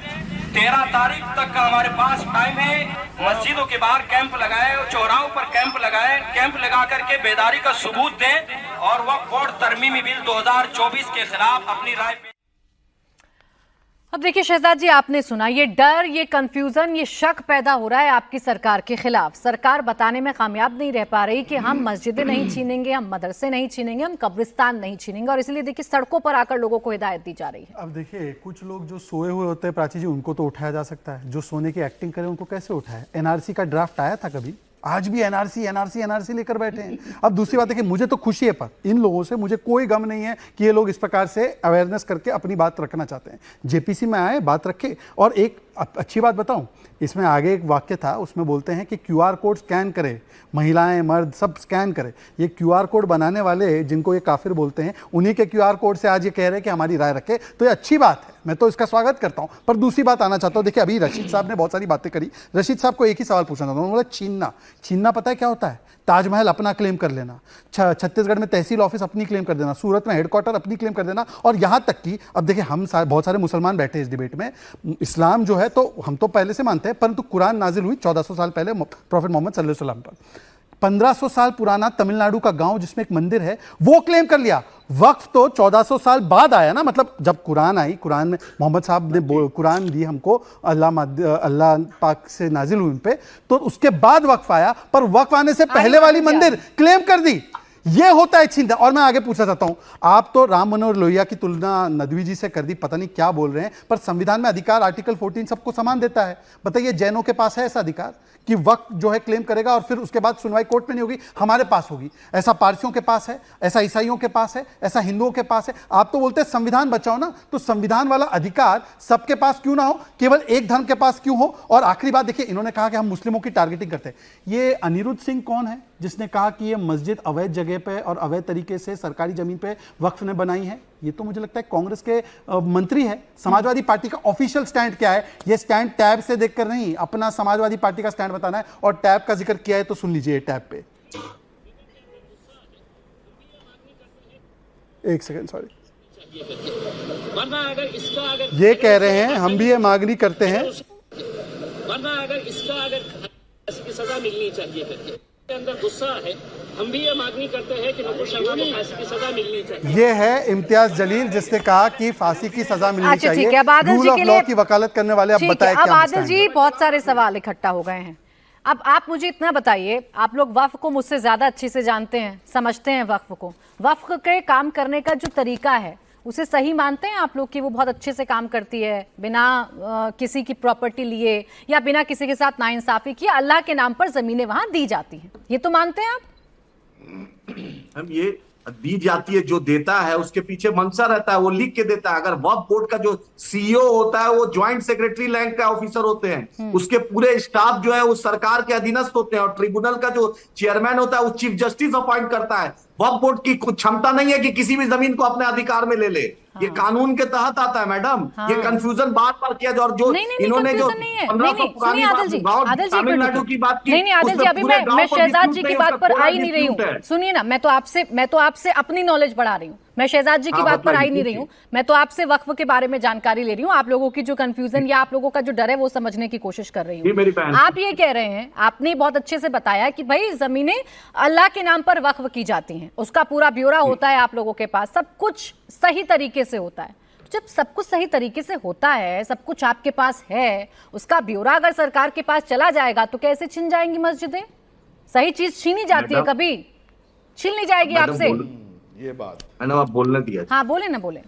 13 तारीख तक का हमारे पास टाइम है। मस्जिदों के बाहर कैंप लगाए, चौराहों पर कैंप लगाए, कैंप लगा करके बेदारी का सबूत दें और वक्फ बोर्ड तरमीमी बिल 2024 के खिलाफ अपनी राय। अब देखिए शहजाद जी, आपने सुना ये डर, ये कंफ्यूजन, ये शक पैदा हो रहा है आपकी सरकार के खिलाफ। सरकार बताने में कामयाब नहीं रह पा रही कि हम मस्जिदें नहीं छीनेंगे, हम मदरसे नहीं छीनेंगे, हम कब्रिस्तान नहीं छीनेंगे, और इसलिए देखिए सड़कों पर आकर लोगों को हिदायत दी जा रही है। अब देखिए, कुछ लोग जो सोए हुए होते हैं प्राची जी, उनको तो उठाया जा सकता है, जो सोने की एक्टिंग करे उनको कैसे उठाए? एनआरसी का ड्राफ्ट आया था कभी, आज भी एनआरसी लेकर बैठे हैं। अब दूसरी बात है कि मुझे तो खुशी है, पर इन लोगों से मुझे कोई गम नहीं है कि ये लोग इस प्रकार से अवेयरनेस करके अपनी बात रखना चाहते हैं। जेपीसी में आए, बात रखे। और एक अच्छी बात बताऊं, इसमें आगे एक वाक्य था, उसमें बोलते हैं कि क्यूआर कोड स्कैन करे, महिलाएं मर्द सब स्कैन करें। ये क्यूआर कोड बनाने वाले जिनको ये काफिर बोलते हैं, उन्हीं के क्यूआर कोड से आज ये कह रहे हैं कि हमारी राय रखे, तो ये अच्छी बात है। मैं तो इसका स्वागत करता हूं। पर दूसरी बात आना चाहता हूं, देखिए अभी रशीद साहब ने बहुत सारी बातें करी। रशीद साहब को एक ही सवाल पूछना था, उन्होंने बोला छीनना पता है क्या होता है? ताजमहल अपना क्लेम कर लेना, छत्तीसगढ़ में तहसील ऑफिस अपनी क्लेम कर देना, सूरत में हेडक्वार्टर अपनी क्लेम कर देना, और यहाँ तक कि अब देखिए हम बहुत सारे मुसलमान बैठे इस डिबेट में, इस्लाम जो है तो हम तो पहले से मानते हैं, परंतु कुरान नाजिल हुई 1400 साल पहले प्रॉफेट मोहम्मद सल्लल्लाहु अलैहि वसल्लम पर। 1500 साल पुराना तमिलनाडु का गांव जिसमें एक मंदिर है वो क्लेम कर लिया। वक्फ तो 1400 साल बाद आया ना, मतलब जब कुरान आई, कुरान में मोहम्मद साहब ने कुरान दी हमको, अल्लाह पाक से नाजिल हुई उन पे, तो उसके बाद वक्फ आया, पर वक्फ आने से पहले वाली मंदिर क्लेम कर दी। ये होता है छीनना। और मैं आगे पूछना चाहता हूं, आप तो राम मनोहर लोहिया की तुलना नदवी जी से कर दी, पता नहीं क्या बोल रहे हैं, पर संविधान में अधिकार आर्टिकल 14 सबको समान देता है। बताइए जैनों के पास है ऐसा अधिकार कि वक्त जो है क्लेम करेगा और फिर उसके बाद सुनवाई कोर्ट में नहीं होगी, हमारे पास होगी? ऐसा पारसियों के पास है, ऐसा ईसाइयों के पास है, ऐसा हिंदुओं के पास है। आप तो बोलते हैं संविधान बचाओ ना, तो संविधान वाला अधिकार सबके पास क्यों ना हो, केवल एक धर्म के पास क्यों हो? और आखिरी बात देखिए, इन्होंने कहा कि हम मुस्लिमों की टारगेटिंग करते हैं। ये अनिरुद्ध सिंह कौन है जिसने कहा कि ये मस्जिद अवैध जगह पे और अवैध तरीके से सरकारी जमीन पे वक्फ ने बनाई है? ये तो मुझे लगता है कांग्रेस के मंत्री है। समाजवादी पार्टी का ऑफिशियल स्टैंड क्या है? ये स्टैंड टैब से देखकर नहीं, अपना समाजवादी पार्टी का स्टैंड बताना है। और टैब का जिक्र किया है तो सुन लीजिए टैब पे। एक सेकंड, सॉरी, ये कह रहे हैं हम भी ये मांगनी करते हैं, वरना अगर फांसी की सजा मिलनी चाहिए, फिर अंदर गुस्सा है, हम भी ये मांगनी करते हैं कि नुपुर शर्मा को फांसी की सजा मिलनी चाहिए। ये है इम्तियाज जलील जिसने कहा कि फांसी की सजा मिलनी अच्छा, चाहिए। ठीक है, बादल जी रूल ऑफ के लॉ लिए की वकालत करने वाले अब बताएं अब क्या बादल जी बहुत सारे सवाल इकट्ठा हो गए हैं। अब आप मुझे इतना बताइए, आप लोग वक्फ को मुझसे ज्यादा अच्छे से जानते हैं, समझते हैं वक्फ को, वक्फ के काम करने का जो तरीका है उसे सही मानते हैं आप लोग कि वो बहुत अच्छे से काम करती है, बिना किसी की प्रॉपर्टी लिए या बिना किसी के साथ नाइंसाफी किए अल्लाह के नाम पर जमीनें वहां दी जाती हैं? ये तो मानते हैं आप? हम ये दी जाती है, जो देता है उसके पीछे मंशा रहता है, वो लिख के देता है। अगर वक्फ बोर्ड का जो सीईओ होता है वो ज्वाइंट सेक्रेटरी रैंक का ऑफिसर होते हैं, उसके पूरे स्टाफ जो है वो सरकार के अधीनस्थ होते हैं, और ट्रिब्यूनल का जो चेयरमैन होता है वो चीफ जस्टिस अपॉइंट करता है। वक्फ बोर्ड की कुछ क्षमता नहीं है कि किसी भी जमीन को अपने अधिकार में ले ले। ये कानून के तहत आता है मैडम। ये कंफ्यूजन बार बार किया जाए, और जो इन्होंने जो 1500 पुरानी तमिलनाडु की बात की, नहीं आदिल जी, अभी मैं शहजाद जी की बात पर आई नहीं रही हूँ। सुनिए ना, मैं तो आपसे अपनी नॉलेज बढ़ा रही हूँ, मैं शहजाद जी की बात पर आई नहीं रही हूँ। मैं तो आपसे वक्फ के बारे में जानकारी ले रही हूँ, आप लोगों की जो कंफ्यूजन या आप लोगों का जो डर है वो समझने की कोशिश कर रही हूँ। आप ये कह रहे हैं, आपने बहुत अच्छे से बताया कि भाई जमीनें अल्लाह के नाम पर वक्फ की जाती हैं, उसका पूरा ब्यौरा होता है आप लोगों के पास, सब कुछ सही तरीके से होता है। जब सब कुछ सही तरीके से होता है, सब कुछ आपके पास है, उसका ब्यौरा अगर सरकार के पास चला जाएगा तो कैसे छिन जाएंगी मस्जिदें? सही चीज छीनी जाती है, कभी छीन नहीं जाएगी आपसे। ये बात मैंने आप बोलने दिया। हाँ बोले ना, बोले।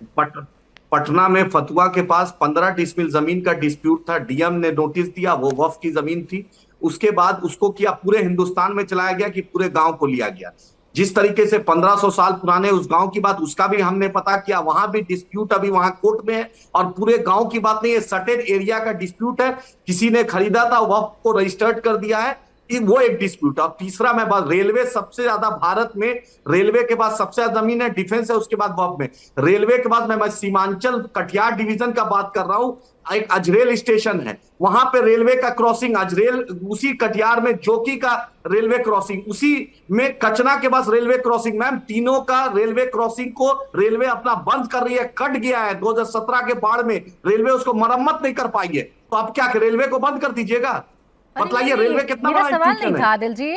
पटना में फतुआ के पास 15 डिसमिल जमीन का डिस्प्यूट था, डीएम ने नोटिस दिया, वो वक्फ की जमीन थी। उसके बाद उसको किया, पूरे हिंदुस्तान में चलाया गया कि पूरे गांव को लिया गया। जिस तरीके से 1500 साल पुराने उस गांव की बात, उसका भी हमने पता किया, वहां भी डिस्प्यूट अभी वहां कोर्ट में है, और पूरे गांव की बात नहीं है, सर्टेन एरिया का डिस्प्यूट है। किसी ने खरीदा था, वक्फ को रजिस्टर्ड कर दिया है, वो एक डिस्प्यूट। और तीसरा मैं बात, रेलवे सबसे ज्यादा भारत में, रेलवे के बाद सबसे ज्यादा जमीन है, डिफेंस है, उसके बाद वक्फ में। रेलवे के बाद मैं सीमांचल कटिहार डिवीजन का बात कर रहा हूं। एक अजरेल स्टेशन है, वहां पे रेलवे का क्रॉसिंग, अजरेल, उसी कटिहार में जोकी का रेलवे क्रॉसिंग, उसी में कचना के पास रेलवे क्रॉसिंग। मैम तीनों का रेलवे क्रॉसिंग को रेलवे अपना बंद कर रही है, कट गया है 2017 के बाढ़ में, रेलवे उसको मरम्मत नहीं कर पाई है। तो आप क्या रेलवे को बंद कर दीजिएगा? बताइए रेलवे कितना बड़ा सवाल नहीं था आदिल जी,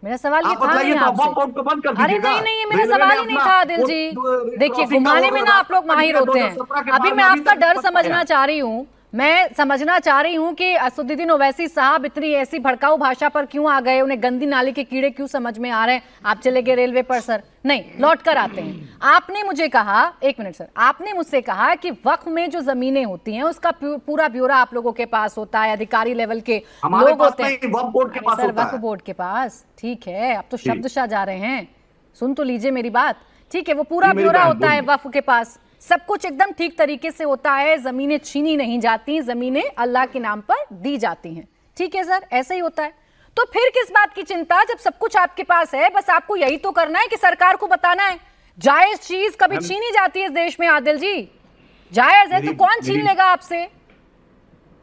मेरा सवाल ये था नहीं आपसे। अरे नहीं, मेरा सवाल ही नहीं था आदिल जी। देखिए घुमाने में ना आप लोग माहिर होते हैं। अभी मैं आपका डर समझना चाह रही हूँ, मैं समझना चाह रही हूँ कि असदुद्दीन ओवैसी साहब इतनी ऐसी भड़काऊ भाषा पर क्यों आ गए, उन्हें गंदी नाली के कीड़े क्यों समझ में आ रहे हैं। आप चले गए रेलवे पर सर, नहीं लौट कर आते हैं। आपने मुझे कहा, एक मिनट सर, आपने मुझसे कहा कि वक्फ में जो जमीनें होती हैं उसका पूरा ब्यौरा आप लोगों के पास होता है, अधिकारी लेवल के लोग होते हैं। सर वक्फ बोर्ड के पास, ठीक है, अब तो शब्दशा जा रहे हैं, सुन तो लीजिए मेरी बात। ठीक है, वो पूरा ब्यौरा होता है वक्फ के पास, सब कुछ एकदम ठीक तरीके से होता है, जमीनें छीनी नहीं जाती, जमीनें अल्लाह के नाम पर दी जाती हैं। ठीक है सर, ऐसे ही होता है। तो फिर किस बात की चिंता, जब सब कुछ आपके पास है, बस आपको यही तो करना है कि सरकार को बताना है। जायज चीज कभी छीनी जाती है इस देश में आदिल जी, जायज है तो कौन छीन मेरी- लेगा आपसे?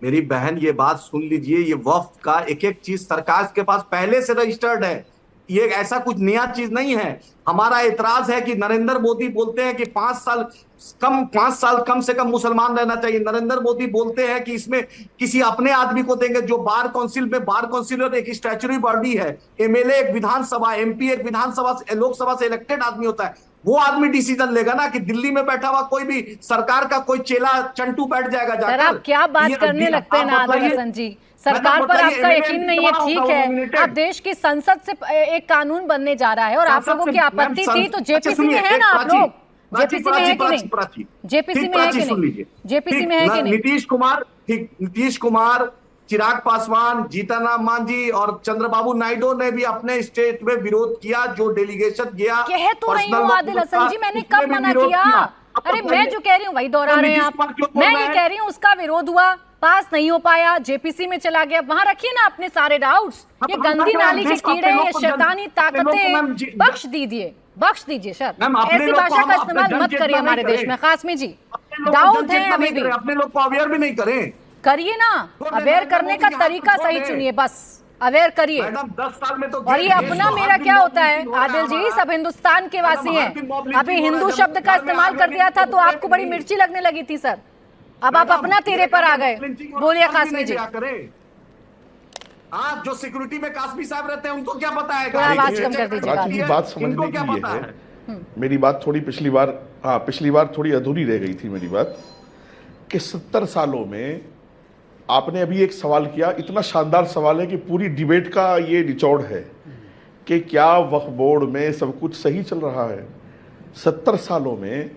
मेरी बहन ये बात सुन लीजिए, ये वक्फ का एक एक चीज सरकार के पास पहले से रजिस्टर्ड है, ये ऐसा कुछ नया चीज नहीं है। हमारा एतराज है कि नरेंद्र मोदी बोलते हैं कि 5 साल कम से कम मुसलमान रहना चाहिए। नरेंद्र मोदी बोलते हैं कि इसमें किसी अपने आदमी को देंगे, जो बार काउंसिल एक स्टैच्यूटरी बॉडी है, एमएलए एक विधानसभा, एमपी एक विधानसभा लोकसभा से इलेक्टेड आदमी होता है, वो आदमी डिसीजन लेगा ना, कि दिल्ली में बैठा हुआ कोई भी सरकार का कोई चेला चंटू बैठ जाएगा सर जाकर। आप क्या बात ये- करने लगते हैं ना आप आदिल बताइए। हसन जी, सरकार पर बताइए, आपका यकीन नहीं है, MLA ठीक होगा, है, nominated। अब देश की संसद से एक कानून बनने जा रहा है और आप लोगों की आपत्ति थी तो जेपीसी में है ना आप लोग? जेपीसी में है कि नहीं? जेपीसी में है कि नहीं? जेपीसी में है कि नहीं? नीतीश कुमार, चिराग पासवान, जीतनराम मांझी और चंद्रबाबू नायडू ने भी अपने स्टेट में विरोध किया। जो डेलीगेशन गया, कह तो रही हूँ आदिल हसन जी, मैंने कब मना किया? अरे मैं जो कह रही हूँ वही दोहरा रहे हैं आप। मैं ये कह रही हूँ उसका विरोध हुआ, पास नहीं हो पाया, जेपीसी में चला गया, वहां रखिए ना अपने सारे डाउट्स। ये गंदी नाली के कीड़े, ये शैतानी ताकतें बख्श दीजिए सर, ऐसी भाषा का इस्तेमाल मत करिए हमारे देश में। कासमी जी, डाउट है अभी भी, अपने लोग को अवेयर भी नहीं करें। करिए ना, अवेयर करने का तरीका सही चुनिए, बस अवेयर करिए। मैडम 10 साल में तो और ये अपना मेरा क्या होता है आदिल जी, सब हिंदुस्तान के वासी हैं। अभी हिंदू शब्द का इस्तेमाल कर दिया था तो आपको बड़ी मिर्ची लगने लगी थी सर, अब आप अपना तेरे पर आ गए। बोलिए कासमी जी। हाँ, जो सिक्योरिटी में कासमी साहब रहते हैं उनको क्या पता है? थोड़ा आवाज कम कर दीजिए। प्राची जी, बात समझने की ये है, मेरी बात थोड़ी पिछली बार थोड़ी अधूरी रह गई थी मेरी बात, कि 70 सालों में आपने अभी एक सवाल किया, इतना शानदार सवाल है कि पूरी डिबेट का ये निचोड़ है कि क्या वक्फ बोर्ड में सब कुछ सही चल रहा है। 70 सालों में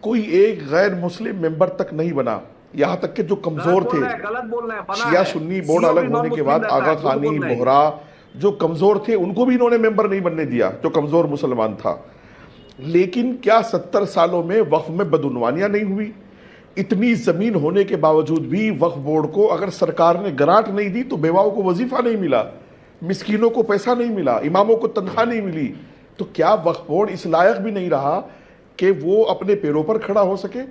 कोई एक गैर मुस्लिम मेंबर तक नहीं बना, यहाँ तक कि जो कमजोर थे, शिया सुन्नी बोर्ड अलग होने के बाद आगा खानी, बोहरा, जो कमजोर थे उनको भी इन्होंने मेंबर नहीं बनने दिया, जो कमजोर मुसलमान था। लेकिन क्या 70 सालों में वक्फ में बदउनवानियां नहीं हुई? इतनी जमीन होने के बावजूद भी वक्फ बोर्ड को अगर सरकार ने ग्रांट नहीं दी तो बेवाओं को वजीफा नहीं मिला, मिस्कीनों को पैसा नहीं मिला, इमामों को तनख्वाह नहीं मिली, तो क्या वक्फ बोर्ड इस लायक भी नहीं रहा कि वो अपने पैरों पर खड़ा हो सके?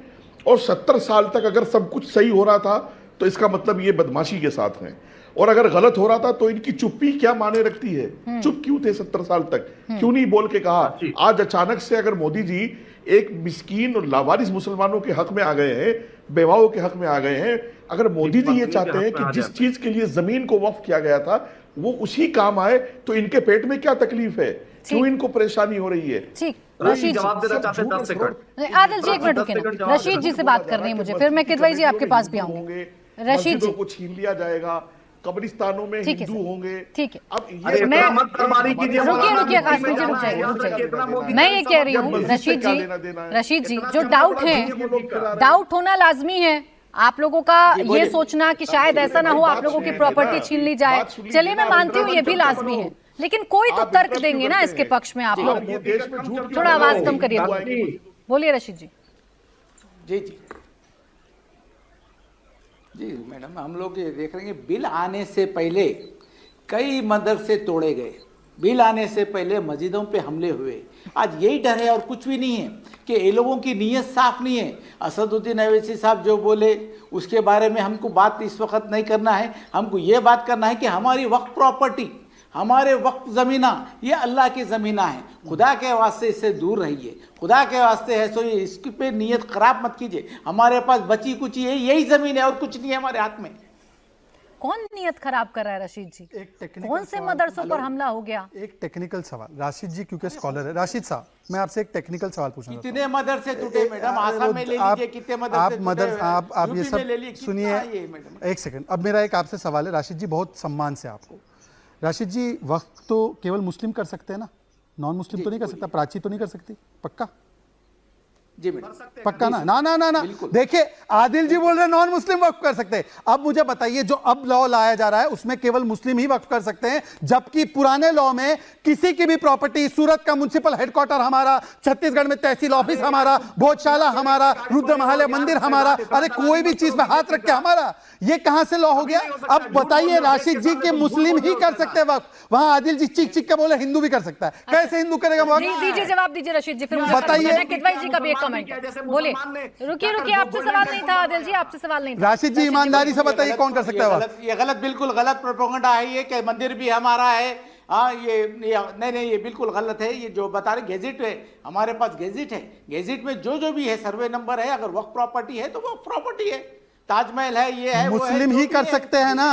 और 70 साल तक अगर सब कुछ सही हो रहा था तो इसका मतलब ये बदमाशी के साथ हैं, और अगर गलत हो रहा था तो इनकी चुप्पी क्या माने रखती है? चुप क्यों थे 70 साल तक? क्यों नहीं बोल के कहा? आज अचानक से अगर मोदी जी एक मिस्कीन और लावारिस मुसलमानों के हक में आ गए हैं, बेवाओं के हक में आ गए हैं, अगर मोदी जी ये चाहते हैं कि जिस चीज के लिए जमीन को वक्फ किया गया था वो उसी काम आए, तो इनके पेट में क्या तकलीफ है? क्यों इनको परेशानी हो रही है? ठीक, रशीद जवाब देना चाहते हैं 10 सेकंड। आदिल जी एक मिनट रुकिए ना, रशीद जी से बात करनी है मुझे, फिर मैं किदवई जी आपके पास भी आऊंगी। रशीद जी को छीन लिया जाएगा, कब्रिस्तानों में ठीक है हिंदू सर, होंगे। ठीक है। अब अरे ये मैं- मत बर्बादी कीजिए। रुकिए कासमी जी, रुक जाइए। मैं ये कह रही हूँ रशीद जी, जो डाउट है, डाउट होना लाजमी है आप लोगों का, ये सोचना कि शायद ऐसा ना हो आप लोगों की प्रॉपर्टी छीन ली जाए, चलिए मैं मानती हूँ ये भी लाजमी है, लेकिन कोई तो तर्क देंगे ना इसके पक्ष में आप लोग। थोड़ा आवाज कम करिए, बोलिए रशीद जी। जी जी मैडम, हम लोग ये देख रहे हैं बिल आने से पहले कई मदरसे तोड़े गए, बिल आने से पहले मस्जिदों पे हमले हुए। आज यही डर है और कुछ भी नहीं है कि ये लोगों की नीयत साफ नहीं है। असदुद्दीन अवैसी साहब जो बोले उसके बारे में हमको बात इस वक्त नहीं करना है, हमको ये बात करना है कि हमारी वक्फ प्रॉपर्टी, हमारे वक्त ज़मीना ये अल्लाह की ज़मीना है, खुदा के वास्ते इससे दूर रहिए, खुदा के वास्ते है सो इसकी पे नीयत खराब मत कीजिए। हमारे पास बची कुछ यही ज़मीन है और कुछ नहीं है हमारे हाथ में। कौन नीयत खराब कर रहा है रशीद जी? कौन से मदरसों पर हमला हो गया? एक टेक्निकल सवाल, राशिद जी क्योंकि स्कॉलर है। राशिद साहब, मैं आपसे एक टेक्निकल सवाल पूछना चाहता हूं। कितने मदरसे टूटे मैडम? आसाम में ले लीजिए, कितने मदरसे टूटे? आप ये यूपी में ले लीजिए, सब सुनिए एक सेकंड। अब मेरा एक आपसे सवाल है राशिद जी, बहुत सम्मान से आपको। राशिद जी, वक्फ तो केवल मुस्लिम कर सकते हैं ना, नॉन मुस्लिम तो नहीं कर सकता? प्राची तो नहीं कर सकती? पक्का? जी मैडम, पक्का ना? ना ना ना ना, देखिए आदिल जी बोल रहे हैं नॉन मुस्लिम वक्फ कर सकते हैं। अब मुझे बताइए, जो अब लॉ लाया जा रहा है उसमें केवल मुस्लिम ही वक्फ कर सकते हैं, जबकि पुराने लॉ में किसी की भी प्रॉपर्टी, सूरत का म्युनिसिपल हेडक्वार्टर हमारा, छत्तीसगढ़ में तहसील ऑफिस हमारा, भोजशाला हमारा, रुद्रमहालय मंदिर हमारा, अरे कोई भी चीज में हाथ रख के हमारा, ये कहां से लॉ हो गया? अब बताइए राशिद जी के मुस्लिम ही कर सकते हैं वक्फ, वहां आदिल जी चीख चीख के बोले हिंदू भी कर सकता है, कैसे हिंदू करेगा वक्फ? दीजिए जवाब दीजिए रशीद जी, फिर बताइए। किदवई जी का भी एक कमेंट है। बोलिए, रुकिए, आपसे सवाल नहीं था आदिल जी, आपसे सवाल नहीं था। राशिद जी ईमानदारी से बताइए कौन कर सकता है? ये गलत, बिल्कुल गलत प्रोपेगेंडा है ये कि मंदिर भी हमारा है। हाँ, ये नहीं, ये बिल्कुल गलत है। ये जो बता रहे गेजेट है, हमारे पास गेजेट है, गेजेट में जो भी है, सर्वे नंबर है, अगर वक्फ प्रॉपर्टी है तो वक्फ प्रॉपर्टी है। ताजमहल है, ये है, मुस्लिम ही कर सकते हैं ना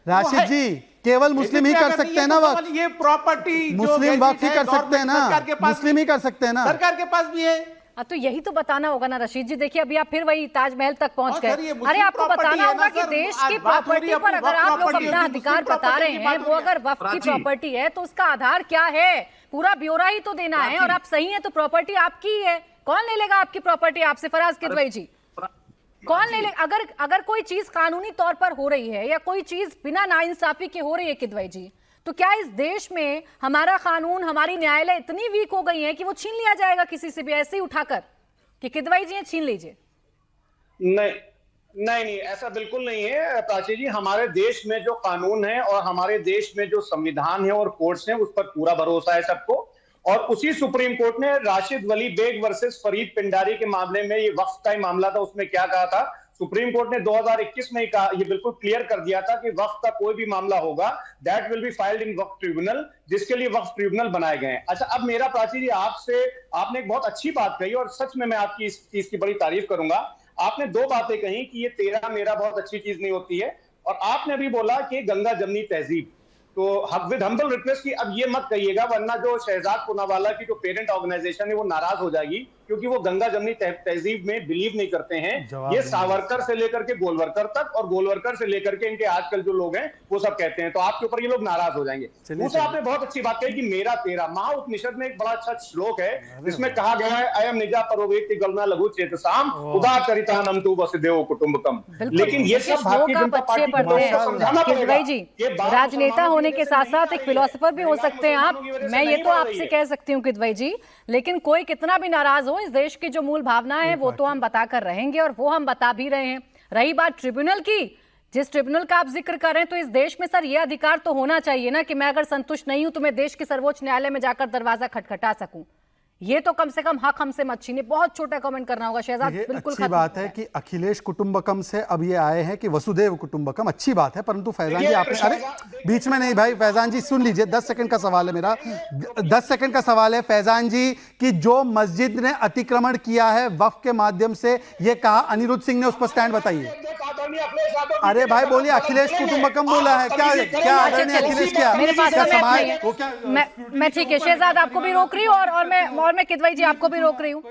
राशिद जी, केवल मुस्लिम ही कर सकते हैं ना वक्फ? ये प्रॉपर्टी मुस्लिम वक्फ ही कर सकते हैं ना, मुस्लिम ही कर सकते हैं ना, सरकार के पास भी है। तो यही तो बताना होगा ना रशीद जी। देखिए अभी आप फिर वही ताजमहल तक पहुंच सर, गए। ये अरे आपको मुस्लिम बताना प्रॉपर्टी है होगा ना कि सर, देश आज की बात हो रही प्रॉपर्टी है पर अपनी अगर वक्फ आप लोग प्रॉपर्टी अपना है, अधिकार मुस्लिम बता रहे प्रॉपर्टी की हैं, बात वो हो रही है। अगर वक्फ की प्रॉपर्टी है तो उसका आधार क्या है, पूरा ब्यौरा ही तो देना है। और आप सही है तो प्रॉपर्टी आपकी ही है, कौन ले लेगा आपकी प्रॉपर्टी आपसे? फराज किदवई जी, कौन ले ले? अगर कोई चीज कानूनी तौर पर हो रही है या कोई चीज बिना नाइंसाफी के हो रही है किदवई जी, तो क्या इस देश में हमारा कानून, हमारी न्यायालय इतनी वीक हो गई है कि वो छीन लिया जाएगा किसी से भी ऐसे ही उठाकर कि किदवई जी छीन लीजिए? नहीं, ऐसा बिल्कुल नहीं है प्राची जी। हमारे देश में जो कानून है और हमारे देश में जो संविधान है और कोर्ट्स हैं, उस पर पूरा भरोसा है सबको। और उसी सुप्रीम कोर्ट ने राशिद वली बेग वर्सेस फरीद पिंडारी के मामले में, ये वक्फ का ही मामला था, उसमें क्या कहा था? सुप्रीम कोर्ट ने 2021 में ही कहा, ये बिल्कुल क्लियर कर दिया था कि वक्फ का कोई भी मामला होगा, that will be filed in Waqf tribunal, जिसके लिए वक्फ ट्रिब्यूनल बनाए गए हैं। अच्छा, अब मेरा प्राची जी आपसे, आपने एक बहुत अच्छी बात कही और सच में मैं आपकी इस चीज की बड़ी तारीफ करूंगा। आपने दो बातें कही कि ये तेरा मेरा बहुत अच्छी चीज नहीं होती है, और आपने अभी बोला कि गंगा जमनी तहजीब। तो विद हम्बल रिक्वेस्ट की अब ये मत कहिएगा, वरना जो शहजाद पूनावाला की जो पेरेंट ऑर्गेनाइजेशन है वो नाराज हो जाएगी, क्योंकि वो गंगा जमनी तहजीब में बिलीव नहीं करते हैं। ये सावरकर से लेकर के गोलवरकर तक, और गोलवरकर से लेकर के इनके आजकल जो लोग हैं वो सब कहते हैं, तो आपके ऊपर ये लोग नाराज हो जाएंगे। दूसरा, आपने बहुत अच्छी बात कही कि मेरा तेरा। महाउपनिषद में एक बड़ा अच्छा श्लोक है जिसमें कहा गया है, अयम निजा परोवेति गलना लघु चेतसाम उदा चरितानम तु वसुदेव कुटुंबकम। लेकिन ये सब भारतीय जनता पार्टी को समझाना पड़ेगा जी, राजनेता होने के साथ साथ एक फिलोसोफर भी हो सकते हैं आप। मैं ये तो आपसे कह सकती हूँ किदवई जी, लेकिन कोई कितना भी नाराज हो, इस देश की जो मूल भावना है वो तो हम बताकर रहेंगे, और वो हम बता भी रहे हैं। रही बात ट्रिब्यूनल की, जिस ट्रिब्यूनल का आप जिक्र कर रहे हैं, तो इस देश में सर ये अधिकार तो होना चाहिए ना कि मैं अगर संतुष्ट नहीं हूं तो मैं देश के सर्वोच्च न्यायालय में जाकर दरवाजा खटखटा सकूं। ये तो कम से कम हक हमसे मत छीनिए। बहुत छोटा कमेंट करना होगा शहजाद, बिल्कुल अच्छी बात है कि अखिलेश कुटुंबकम से अब ये आए हैं कि वसुदेव कुटुंबकम, अच्छी बात है। परंतु फैजान जी आपने, अरे बीच में नहीं भाई, फैजान जी सुन लीजिए, 10 सेकंड का सवाल है मेरा, 10 सेकंड का सवाल है फैजान जी कि जो मस्जिद ने अतिक्रमण किया है वक्फ के माध्यम से, ये कहा अनिरुद्ध सिंह ने, उस पर स्टैंड बताइए। अरे भाई बोलिए, अखिलेश कुटुंबकम बोला है, क्या आदरणीय अखिलेश, क्या मेरे पास समय नहीं है। मैं ठीक है शहजाद, आपको भी रोक रही हूँ और मैं किदवई जी आपको भी रोक रही हूँ।